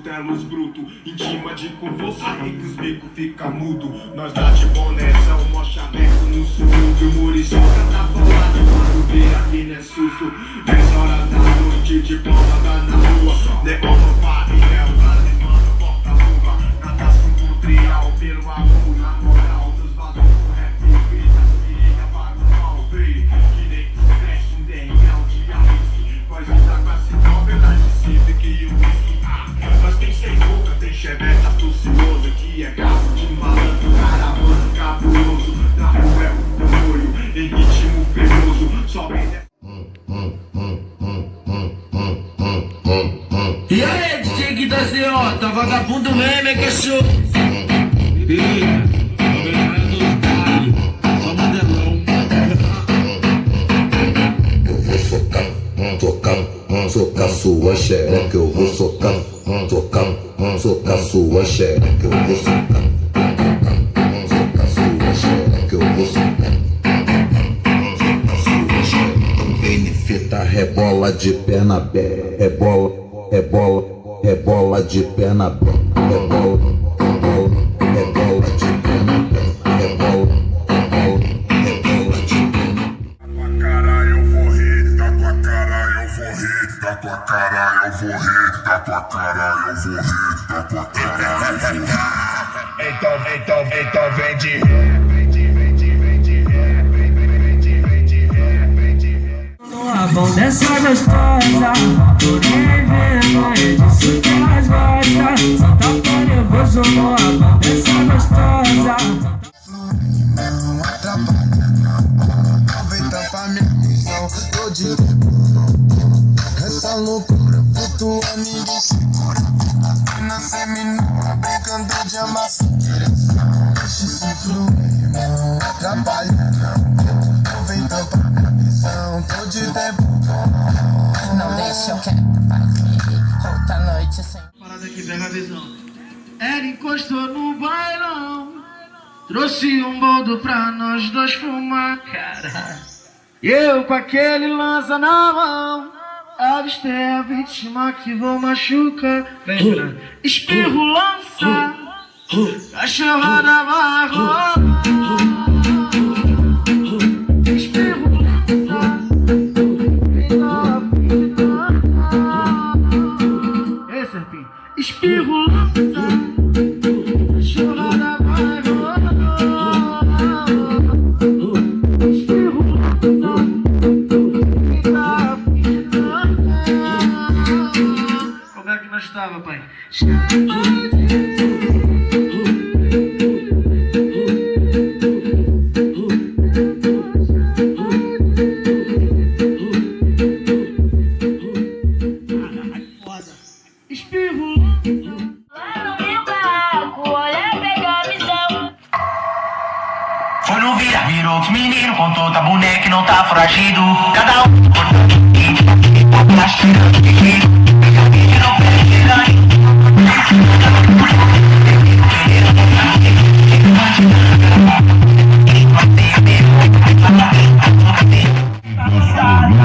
velos bruto, intima de com força e que os bicos fica mudo. Nós dá de bonezão, mó chaveco no segundo. E o Muriçoca tá bolado quando vê aqui né susto. 10 horas da noite de bomba na rua. Neon no pavilhão, mano, porta-luva. Nada subcultural pelo amor, na moral dos vazos do rap. Grita, periga, paga o mal, brilho. Que nem cresce um derrião de arrisque. Nós usar classe nova, na disciplina que o whisky. Nós tem sem boca, tem chevette astucioso. Que é carro de malandro, caravana cabuloso. Na rua é o demônio, em ritmo feroso. Sobe E aí, DJ que tá assim, ó, tá vagabundo mesmo, é cachorro. Só modelão. Eu vou socar sua xereca. Eu vou socar sua xereca. Eu vou socar sua xereca. Eu vou socar sua xereca. NF rebola de pé na pé. Rebola de pé na pé. Rebola de pé na pé. Rebola de pé na pé. Da tua cara eu vou rir, da tua cara eu vou rir, da tua cara eu vou rir, da tua cara eu vou rir, da tua cara eu vou rir. Então vem de ré, vem de ré, vem de ré. A mão dessa gostosa, porém vergonha disso que elas gostam. Só tá nervoso no a mão dessa gostosa. Não atrapalha não, aproveita pra minha visão. Tô de essa loucura, flutua, ninguém segura. Apenas seminua, brincando de amasso. Deixa isso fluir, não atrapalha não, aproveita pra minha visão. Tô de tempo, não deixa eu quieto, faz outra noite sem. Parada aqui, pega a visão. Ela encostou no bailão, trouxe um boldo pra nós dois fumar. Caralho. E eu com aquele lança na mão, avistei a vítima que vou machucar. Vem pra espirro, lança, cachorrada vai rolar. Espirro, lança, ei, serpinho. Espirro, lança, cachorrada vai rolar. Espirro, lança, como é que nós tava, pai? Espirro, Lá no meu barco, olha, pega a visão. Foi no virou os meninos com toda boneca e não tá foragido. Cada um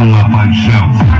Uma paixão.